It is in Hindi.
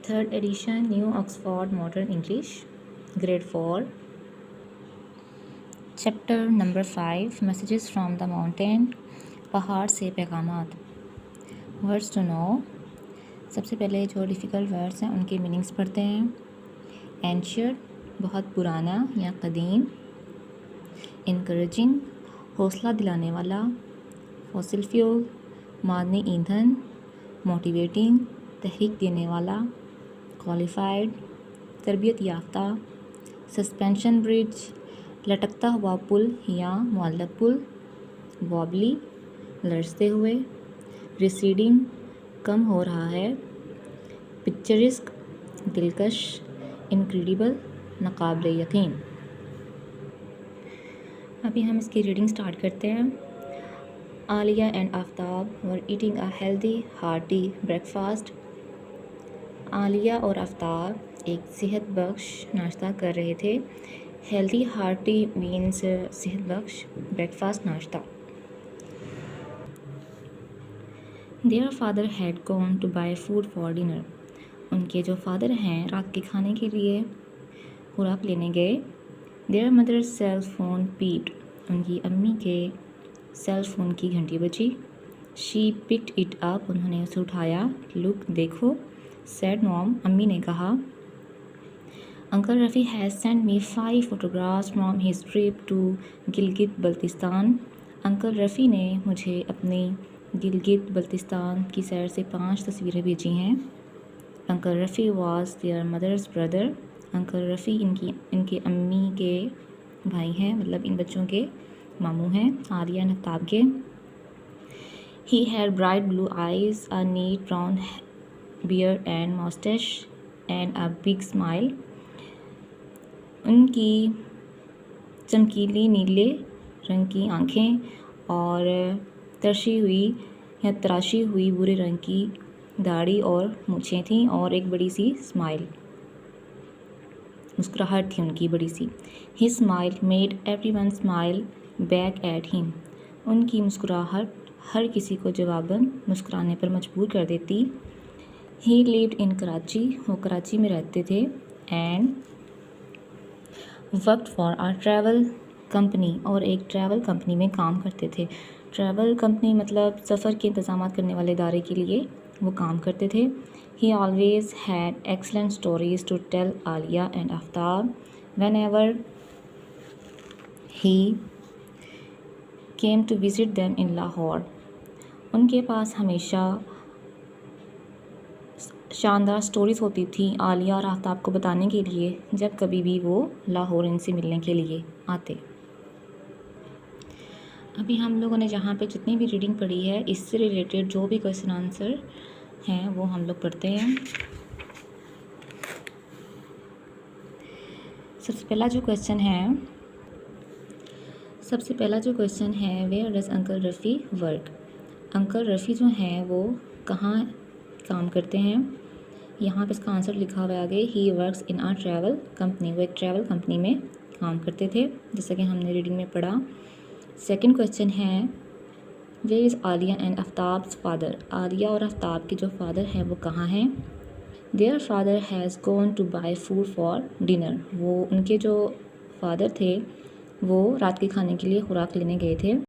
Third edition new Oxford modern English grade 4 chapter number 5 messages from the mountain पहाड़ से पैगामात। Words to know. सबसे पहले जो डिफ़िकल्ट वर्ड्स हैं उनके मीनिंग्स पढ़ते हैं। एंशियंट बहुत पुराना या कदीम। इनकरेजिंग हौसला दिलाने वाला। फॉसिल फ्यूल मादनी ईंधन। मोटिवेटिंग तहरीक देने वाला। क्वालिफाइड तरबियत याफ्ता। सस्पेंशन ब्रिज लटकता हुआ पुल या मुअल्लक पुल। वॉबली लरजते हुए। रिसीडिंग कम हो रहा है। पिक्चरिस्क दिलकश। इनक्रेडिबल नाकाबिले यकीन। अभी हम इसकी रीडिंग स्टार्ट करते हैं। Alia and Aftab were eating a healthy hearty breakfast. Alia और आफ्ताब एक सेहत बख्श नाश्ता कर रहे थे। हेल्दी हार्टी मीन्स सेहत बख्श, ब्रेकफास्ट नाश्ता। Their father had gone to buy food for dinner. उनके जो फादर हैं रात के खाने के लिए खुराक लेने गए। Their mother cell phone peeped. उनकी अम्मी के सेल फ़ोन की घंटी बजी। She picked it up. उन्होंने उसे उठाया। लुक देखो। सैड मॉम अम्मी ने कहा। Uncle Rafi has send me 5 photographs from his trip to Gilgit Baltistan. Uncle Rafi ने मुझे अपनी गिलगित बल्तिस्तान की सैर से 5 तस्वीरें भेजी हैं। Uncle Rafi was their mother's brother. Uncle Rafi इनके अम्मी के भाई हैं, मतलब इन बच्चों के मामू हैं, आलिया एंड आफ्ताब के। He had bright blue eyes, a neat brown beard and mustache and a big smile. उनकी चमकीली नीले रंग की आँखें और तराशी हुई भूरे रंग की दाढ़ी और मूँछें थीं और एक बड़ी सी स्माइल, मुस्कुराहट थी उनकी बड़ी सी। His smile made everyone smile back at him. उनकी मुस्कुराहट हर किसी को जवाबन मुस्कुराने पर मजबूर कर देती। He lived in Karachi. वो कराची में रहते थे। And worked for a travel company। और एक ट्रैवल कंपनी में काम करते थे। ट्रैवल कंपनी मतलब सफ़र के इंतज़ाम करने वाले इदारे के लिए वो काम करते थे। He always had excellent stories to tell Alia and Aftab whenever he came to visit them in Lahore। उनके पास हमेशा शानदार स्टोरीज़ होती थी आलिया और आफ्ताब को बताने के लिए जब कभी भी वो लाहौर इनसे मिलने के लिए आते। अभी हम लोगों ने जहाँ पे जितनी भी रीडिंग पढ़ी है इससे रिलेटेड जो भी क्वेश्चन आंसर हैं वो हम लोग पढ़ते हैं। सबसे पहला जो क्वेश्चन है where does uncle Rafi work. Uncle Rafi जो हैं वो कहाँ काम करते हैं। यहाँ पे इसका आंसर लिखा हुआ है आगे। He works in a travel company. वो एक ट्रैवल कंपनी में काम करते थे जैसा कि हमने रीडिंग में पढ़ा। सेकंड क्वेश्चन है where is Aliya and Aftab's father. Aliya और आफ्ताब के जो फादर हैं वो कहाँ हैं। Their father has gone to buy food for dinner. वो उनके जो फादर थे वो रात के खाने के लिए खुराक लेने गए थे।